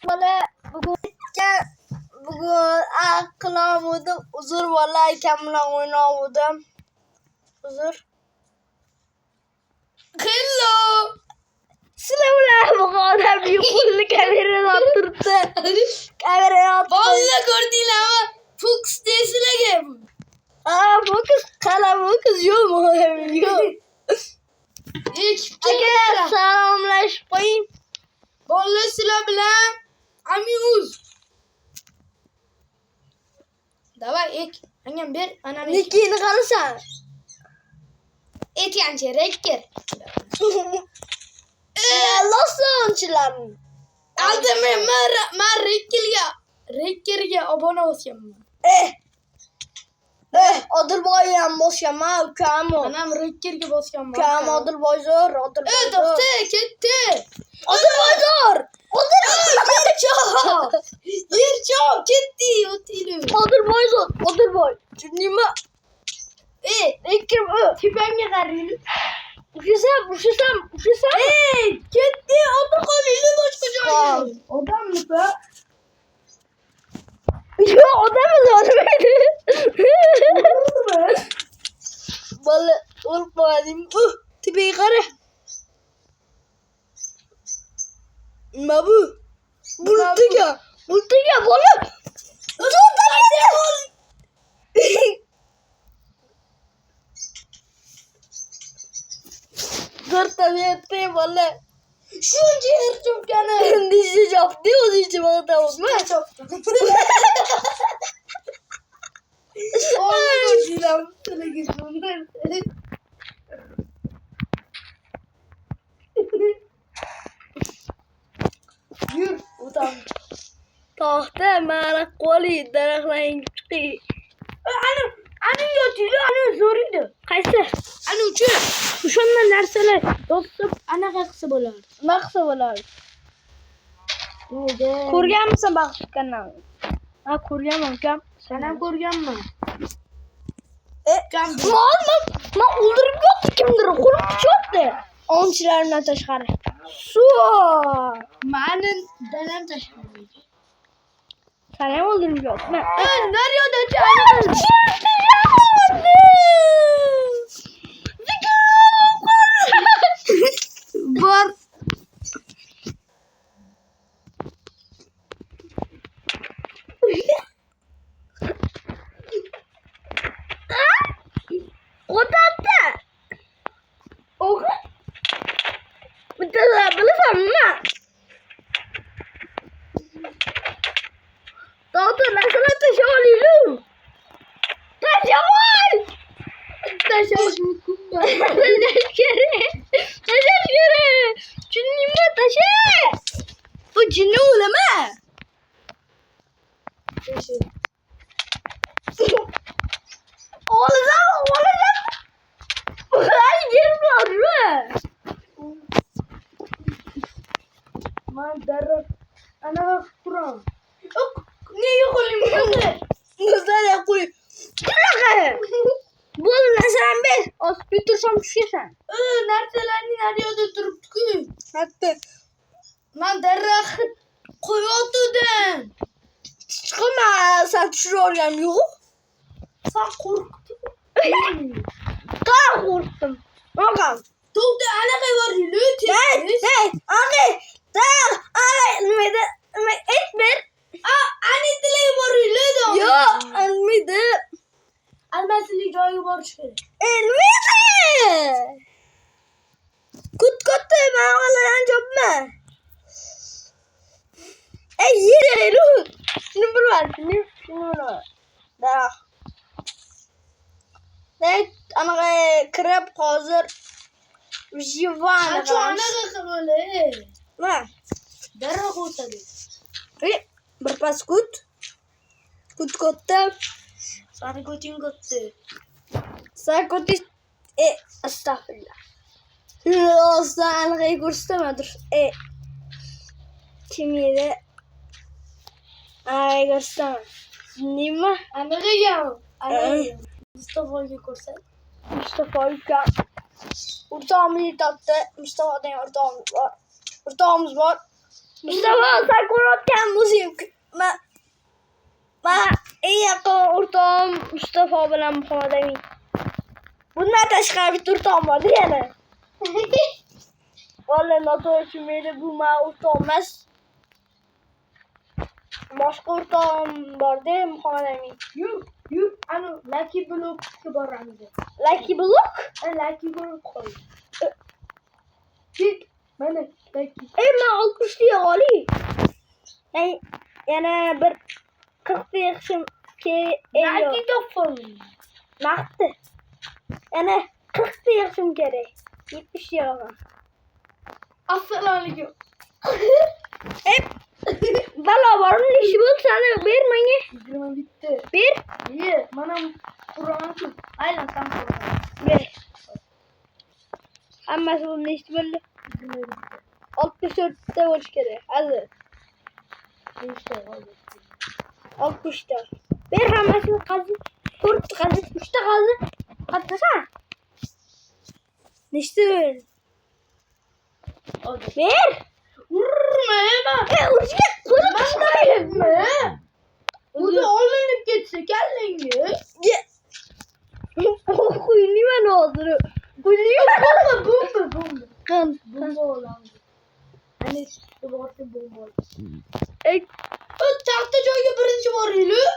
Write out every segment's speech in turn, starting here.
Valla bugün aklamadım. Uzur vallahi kamla oynamadım. Uzur. Hello. Selamlar bu kadar büyük kullu kameraya attırdı. Kameraya attırdı. Vallahi gördün ama Fox desile gel. Fokus kala fokus yok mu? Yok. Arkadaşlar selamlaşmayın. Vallahi silah bilen amigos. Давай ek. Hangim bir anam ek. Nikini karışan. Et yanca rekker. Nasıl onçular? Aldım ben rekkerge abone olsam. Adır boy yanmış ama kamo. Anam rekkerge basam. Kamo adır boy zor. Adır boy zor. Doktor gitti. Adır boy zor. Adır Çok. Yer çok gitti oteli. Adır boy zor. Adır boy. Çünkü Rekkim Tipenge karıyla. Üşüsem. Gitti adı koluyla başka. Odam mı be? Yo o da mı zor Vallahi unutmadım. Tipi yukarı. Mabu. Buldu ya balı. Dur tabii etti vallahi. Şu ciğer çok yanı. Dişi yaptı o dişi bana tamam mı? Ben çok. Oğlum dilam. Sana gidiyorum. Yürü utan. Tahta merak koli derekleyin çıkıyor. Anı yotuydu, anı zoruydu. Kaysa? Anı uçuyor. Uşanlar nerseler? Dostum, ana kaksı bolar. Naksa var. Neydi? Kurgan mısın bak kanal? Ha kurgan kam. Sana korgan mı? Kam. Ma uldurup yok kimdir? Kurup çok de. Onçilerimden taşkar. Su. Manın dönem taşımayı. Sana mı uldurup yok? Ne? Nereye döneceğim? Var. O tatlı. O. Bir de bulsam mı? Tatlı nasıl taşıyorsun? Taşamal. Taşımayı kumda. Teşekkür. Cüneyt'e taşı. Bu cüneyt ulema. Olacak. Ay yerim var mı? Man darı. Ana kuram. Ne yok olayım? Güzel yapıyor. Bırakın. Bu sen bir. Bir tursam düşersen. Nerede durup ki? Hatta. Man darı koyuyordu den. Çıkama sen şuraya yok. Sen korktun. Kan korktum. Bakalım. Tavda ana var lütfen. Hey. Anne. Etmer. Anne dili var lütfen. Yo. Almıydı. Almasını joyu var şöyle. Elmiydi. Kut ben olayan job mu? Yine lu. Number var. Number. Dah. Ne? Ama krep hazır. Jivan. Şu ana da böyle. Ne? Darı kurtardı. Berpas kut. Kut kotta. Sana kucing kutu. Saya kutis. Estağfurullah. Sen kayı kurstamadır. Kim yedi? Ay kurstamam. Nima? Anne ya. Anne. Mustafa'yı kursa. Mustafa Yüken. Ortağımız tattı. Mustafa'dan ortağımız var. Mustafa sen ko'rayotgan muzik. Ma eng yaqin o'rtog'im Mustafa bilan Muhammad Amin. Bundan tashqari bitta o'rtog'im bor yana. Vallahi noto'g'ri meni bu ma o'rtog'im emas. Boshqa o'rtog'im bor-da Muhammad Amin. Yur, ana Lucky Block'ga boramiz. Lucky Block? Lucky Block qo'y. Git, mana Lucky. Men 60 ta oli. Yana bir 40 ta yig'ishim kerak. Lucky Doffon. Naqdi. Yana 40 ta yig'ishim kerak. 70 ta yig'aman. Assalomu alaykum. Valla bormi ishi bo'lsa ber menga. 20 bitti. Ber. Ye, mana Qur'on-ku. Aylan sen Qur'on. Ber. Hammasi bu nechta bo'ldi? 64 ta bo'lish kerak. Hozir. 60 ta. Ber hammasini qazi. 4 ta qazi, 3 ta qazi. Qatnasan? Nechta ber? Ber. Urma ema. Urishga qo'lim ishlayapmi? O'zi olinib ketsa kallangga. Qo'ymayman hozir. Bomba. Qan. Bomba olamiz. Hani borsa bomba. Ey, O taxta joyga birinchi boraylik.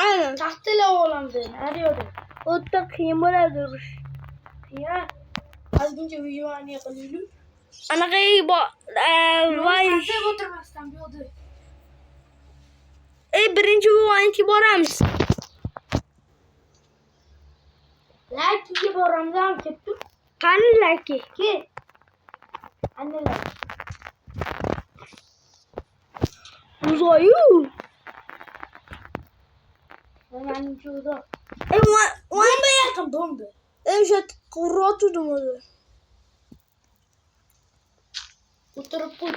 aynan. Taxtalar olamiz. Hadi yo'da. O'tda qiyin bo'ladi urish. Ya. Azguncha videoni qilaylik. Anaqa voy. Taxta o'tirmasdan bu yo'da. Birinchi buvangki boramiz. Lucky'ga boramiz ham ketdi. Qani Lucky? Ket. Annelar. Uzoyu. Mana şurada. Bomba Yakın bomba. O'sha qurratdim o'zi. O'tirib qo'y.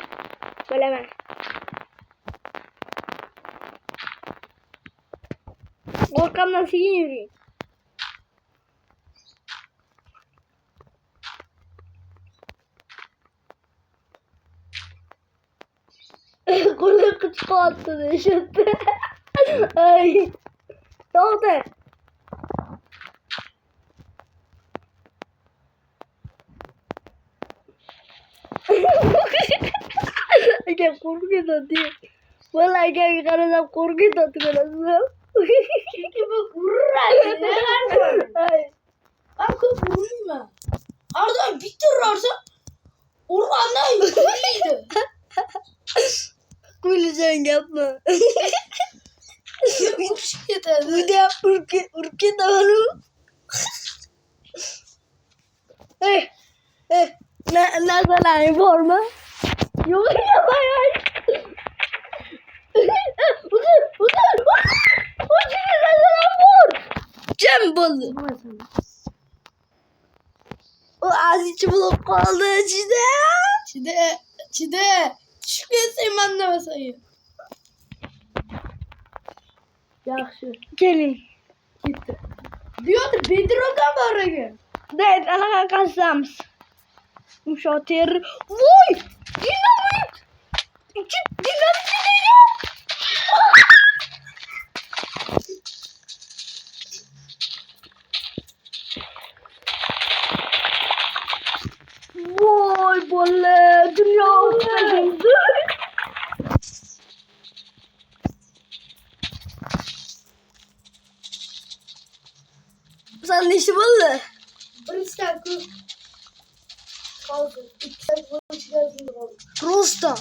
Bilaman. Orqamdan sekin yuring. Qo'li qichib qolibdi deyishadi. Ay. To'xta. Aka qo'rqitadi. Vallahi aka qarasam qo'rqitadi qarasam. Çünkü bu ururlar. Ne var? Ay. Ben çok vurayım. Arada bitirerse urlandan yürüyüydü. Güleceğin yapma. Yeter. Bir de urke davanı. Ne zaman forma? Yok yapayım. Uzun. O şimdi ne zaman vur? Cem buldu. O az içi bulup kaldı içinde. Çide. Çıkıyorsun ben de masayı. Yaxşı. Gelin. Gitti. Diyordu Bedrock'a barığı. Evet, ana kasamız. Müşatir. Vay! Dinamit! Dinamit geliyor. Vay bolle dünya okuyacağız. Sen ne işi bolle? Bristal kız. Kaldı. İki çıkarsın kaldı. Просто.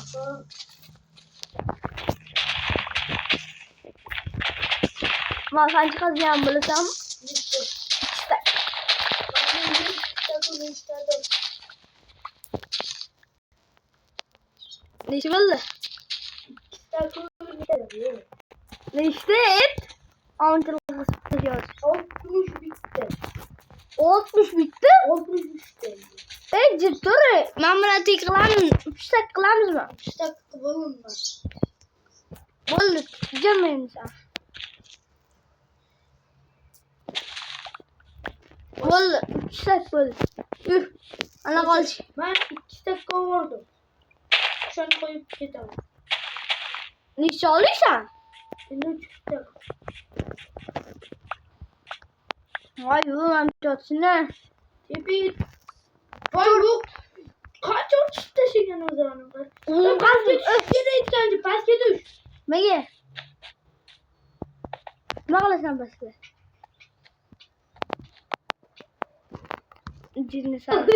Ma kaç kazıyan bulursam? Gitti. İşte. Ben de takımı isterdim. Ne işi bolle? Takımı isterdim. Ne işte hep? Antrenman yapıyoruz. 60 bitti. 60 bitti. 60 bitti. Ciddi. Ben buna tıklamıyorum. 3 dakika kılamız mı? 3 dakika bulunmaz. Bolle tutacağım benim sana. Bolle 3 dakika bolle. Yürü. Ana kalış. Ben 2 dakika vurdum. nişanı koyup gidelim. Nişte alırsan? Şimdi çıktı. Vay oğlum amcasına. Tipi. Vay bu. Kaç uç taşıyan o zaman? Oğlum Basket yere ihtiyacı. Basket düş. Mege. Ne kalasan başka? Cinni sağ.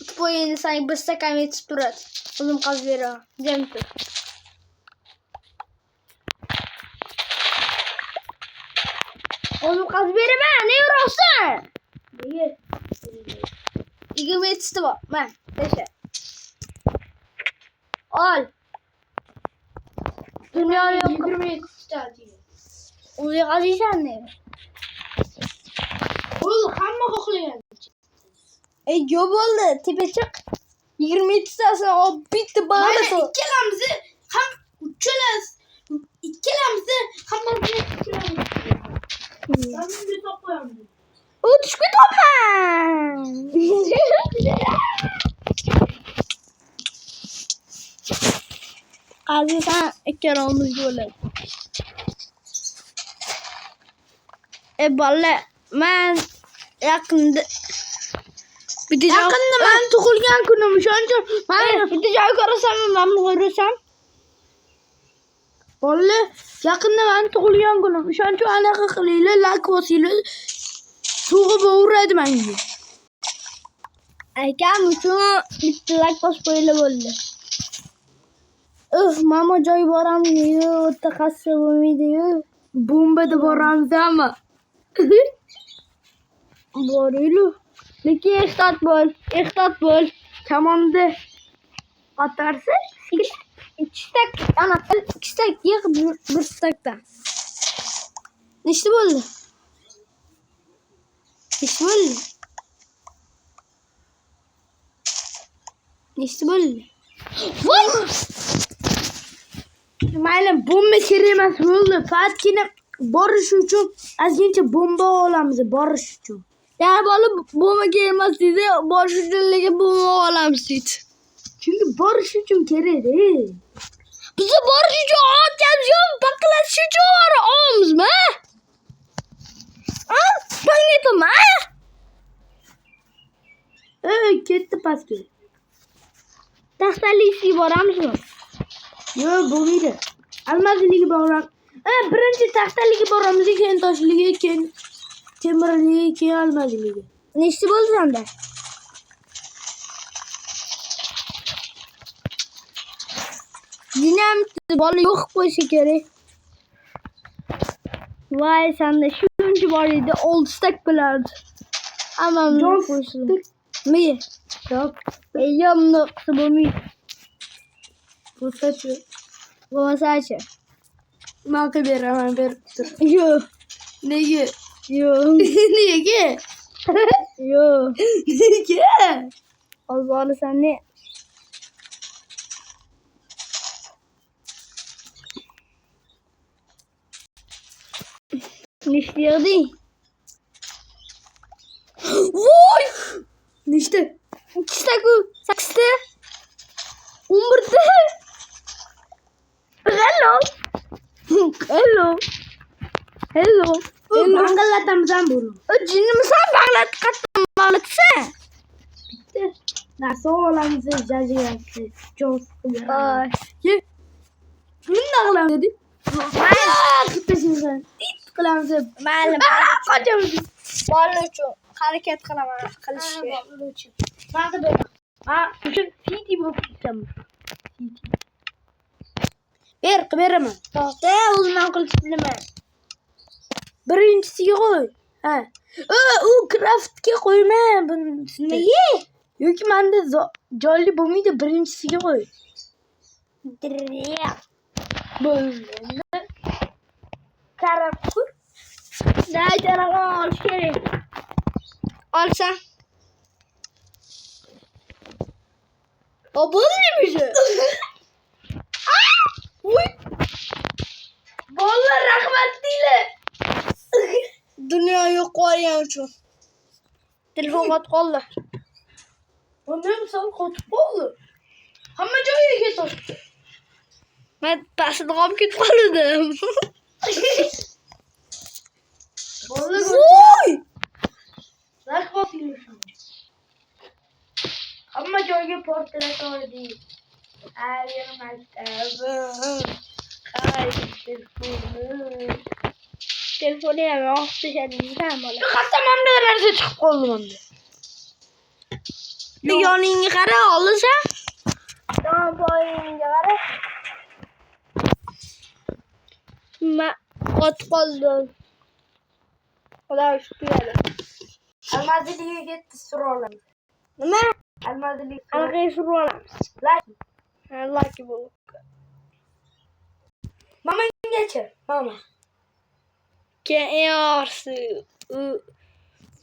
Твои сами быстаками спрат. Oğlum kaz veriyor. Cemtu. Oğlum kaz verme. Ne yorulsun? Niye? İgimi yetişti bak. Ben. Neyse. Al. Dünya yok. 20 ihtiyacı. Onu kazıysan ne? Oğlum hamma kokluyor. Job oldu. Tipe çık. 27 saatten o bitti bağlı. Böyle iki lamzı ham uçulas. İki lamzı hamma uçulas. Ben bir toplayayım. Utuşku topla. Kazıysan iki kere olmuş böyle. Vallahi ben yakında Yakında ben tug'ilgan kunim ishonchim. Ben bitta joy ko'rasanmi, men ko'rsam? Vallahi yakında ben tug'ilgan kunim ishonchim. Anaqa qilinglar, like bosinglar. Sug'ib o'radi menga. Akam uchun bitta like bosib qo'yinglar bo'ldi. Mama joy boramiz-yu, taqassi bo'lmaydi-yu. Bombada boramiz ama. Boraylik. Lekin ehtiyot bo'l. Kamonda atarsa İki stak, ana iki stak yık bir stakta. Nechta bo'ldi? Nechta bo'ldi? Nechta bo'ldi? Voy! mayli bomba kerak emas bo'ldi. Faqatgina borish uchun ozgincha bomba olamiz borish uchun. Yani bana bomba gelmez dedi. Borçluluğu bomba olamamış. Çünkü borish uchun kerak ey. Bize borçlu alacağız yok. Bakılaşıcı var olmuş mu? Ha? Ben yedim ha? Ketdi pastga. Taxtalisi boramiz mı? Yo'q, bo'lmaydi. Almazligi boram. Birinchi taxtaligi boramiz, keyin toshligi, keyin temirligi, keyin almazligi. Nechta bo'ldi sanda? Dinamit bola yo'q qo'ysa kerak. Voy, sanda shuncha bor edi, 6 stak bo'lardi. Hammamiz qo'ysin. Miye? Yo'q, Yomni qilsa bo'lmaydi. bo'lsa-chi. Bo'lmasa-chi? Men qilib beraman, berib tur. Yo'q. Nega? Yo'q. Nega? Yo'q. Nega? Olib olasan ne? Nechta yig'ding? Voy! Nechta? Ikkita-ku, 8ta. 11ta. Hello. Hello. Hello. Banglatamiz ham buni. Jinnimisan bag'lat qatdan bag'latsa? Narsa olamiz, jajiyapti. Joz qilib. Ay. Bunday qilamiz dedi. Mayli, it qilamiz. Mayli. Qochamiz. Bola uchun harakat qilaman qilishga. Vaqt ber. Ha, uchun fiti bo'lib ketdim. Qilib beraman. To'xta, o'zimdan qilib bilaman. Birinchisiga qo'y. Ha. U craftga qo'yma buni. Nega? Yoki menda jonli bo'lmaydi, birinchisiga qo'y. Dirya. Bo'ldi. Qarab tur. Dai, telefon olish kerak. Olsa. O bo'ldi bizi. Voy. Bolalar rahmat deylar. Dunyo yo'q qolgan uchun. Telefon kat qoldi. Bu ne misal qotib qoldi. Hamma joyiga ketdi. Men pastda qolib ketib qoldim. Bo'ldi. Voy! Zarqot ilishim. Hamma joyga portretodi. Her yer maktabim. Qaysi telefonim. Telefonu ham yo'q ham bola. Hatta mana narsa chiqib qoldi menda. Bir yoningga qara, olasan. Tamam, poyingga qara. Ma qotib qoldim. Xudo shukr. Almaziliga ketdi surolar. Nima? Almazilik. Anaqa surolamiz. Lucky bu. Mamangacha. Mama. Keyorsi.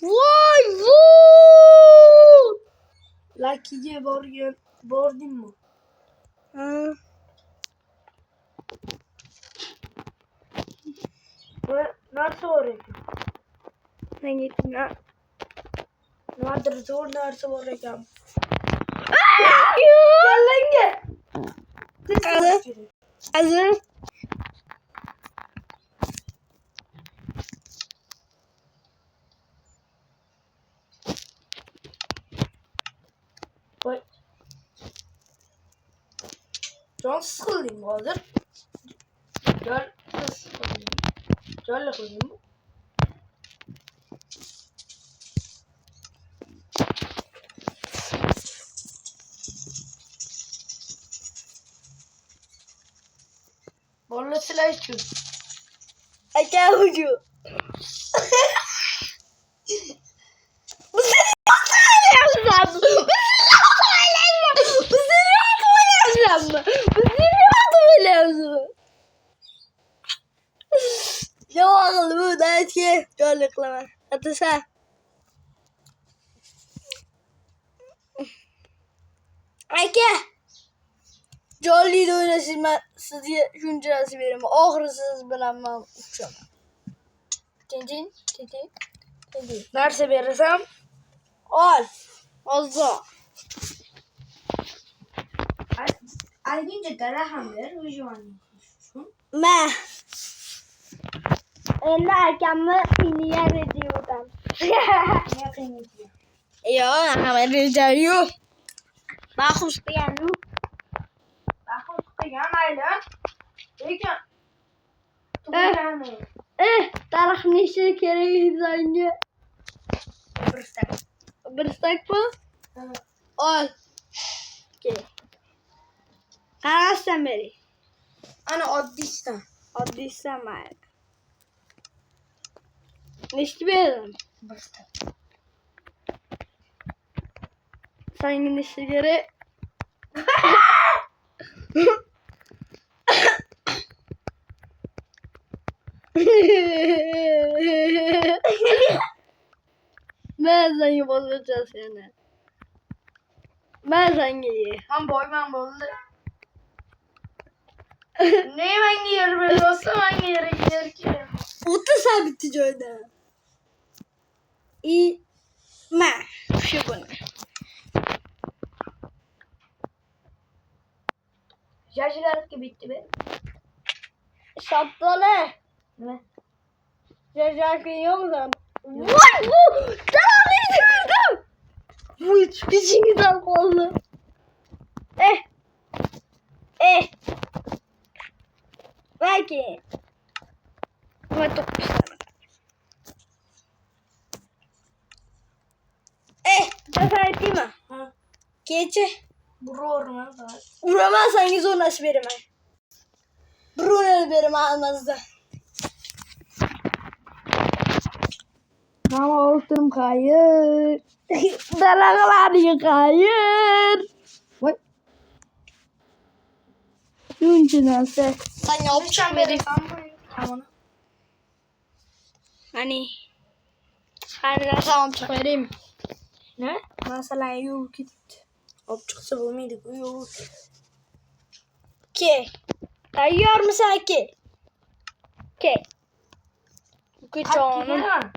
Voy, voy! Lucky'ga bordingmi? Ha. Narsa bor ekan. Men gittim. Nimadir zo'r narsa bor ekan. Kallangga. Azir. Voy. Jon sıkıldın hozir. Jon sıkıldın. Jonla qo'ydingmi? Bolla silay uchun. Aka ucu. Yok bu da etki. Jolly qilaman. Atasa. Aka. Jolly da o'ynasam men sizga shuncha narsa beraman. Oxiri siz bilan men uchaman. Tin. Narsa berasan? Ol. Ozzo. Alginca dara ham ber, o'jivani. Ma. Endi akamni iniya videodan. Ne qiynaydi? Yo'q, hamma reja yo'q. Baxus qilgan yo'q. Baxus qilgan mayli. Lekin tug'ilgani. Tarixni ishi kerak insonga. Bir stak bu. Ol. Kel. Qarasam beri. Ana oddiysan. Oddiysan mayli. Nechta berdim? Bir stak. Senga nechta kerak? Ben senga boshqacha seni. Ben senga ye. Men boyman bo'ldi. Ne menga yer bersa menga yer kerak. O'tirsa bitta joyda. Ma, shu buni. Jajilarga bitti be. Şaptalı. Ne? Jajarkı yoksa. Vay bu! Tamam izledim. Bu hiç güzel oldu. Belki. Ama çok güzel. Zafer ettiğim mi? Ha. Gece. Vururum ben. Vuramazsan zor nasıl verim ben. Bruno'yu verim almazdı. Ama oturum hayır. Dalaklar hayır. Vay. Yuncu nasıl? Sen yapacağım vereyim. Tamam. Hani ben tamam çıkarayım. Ne? Mesela yok git. Hop çıksa bulmaydı. Yok. Ki. Dayıyor musun ki? Ki. Bu canım.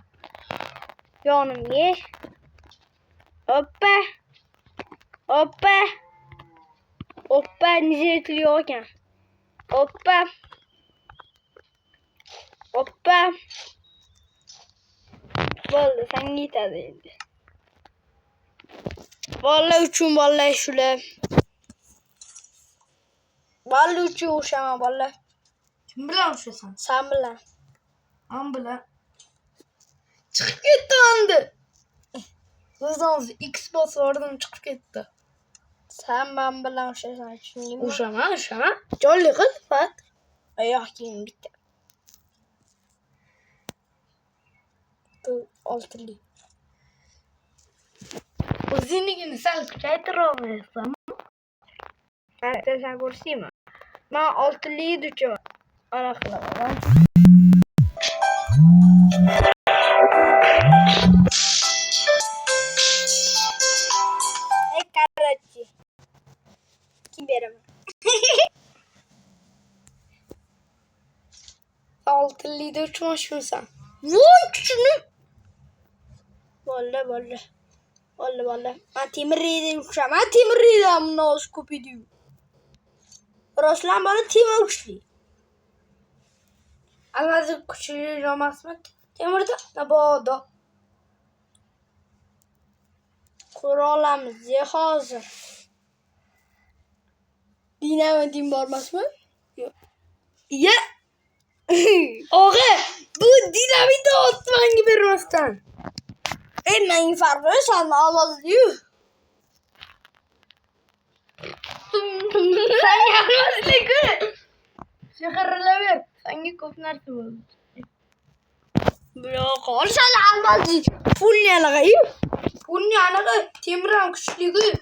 Canım ye. Hoppa. Hoppa. Hoppa nizletiliyor ekan. Hoppa. Hoppa. Bo'ldi, senga yetadi endi. Bolalar uchun bolalar shular. Bolalar uchun o'shaman bolalar. Kim bilan urishasan? Sen bilan. Men bilan. Chiqib ketdi endi. O'zimiz X bosib oradan chiqib ketdi. Sen ben bilan o'shasan, tushundingmi? O'shaman. Jonli qil, fat. Oyoq kiyim bitta. Bu oltili. O'zingligini sal kuchaytirib olmaysan. Sen ko'rsaymi? Men oltili duchu ana qilaman. Ey kardeşi. Kim beraman? Oltili'de uçmuşsun. Voy küçünüm. Vallahi. Ben Timurri'de uçacağım. Ben Timurri'de bunu az kopidiyor. Ruslan bana Timur uçtu. Azıcık küçülür olmazmı? Temurda ne boğdu? Kuralımız ya hazır. Dinlemediğim varmaz mı? Yok. Ya! Oğlum bu dinamit Osman gibi Rostan. Hemen farklı sanma Allah'ı diyor. Sen gelmez ne gül? Şekerle ver. Sanki kof nerede oldu? Bırak ol sen almaz diyor. Full ne lagayım? Bunun yanına Timur'un küçülüğü.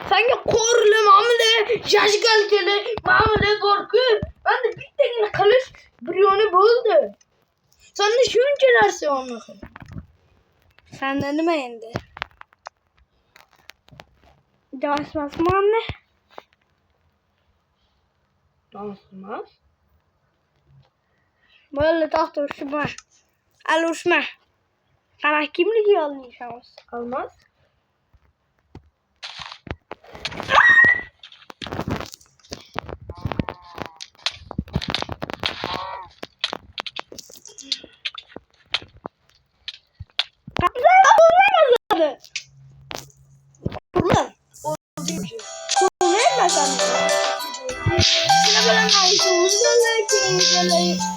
Sanki korlu mamle, yaş gelgeli mamle korku. Ben de bir tekine kalış bir onu buldu. Sen de şu öncelerse onu. Senden mi indi? Dansmaz mı anne? Dansmaz. Böyle tahta uçma. Al uçma. Sana kimlik yollayacağım. Almaz. Kapıdan kapılmaz. Kurlan. Kurlan mı sen? Sana böyle namusumuz böyle ki.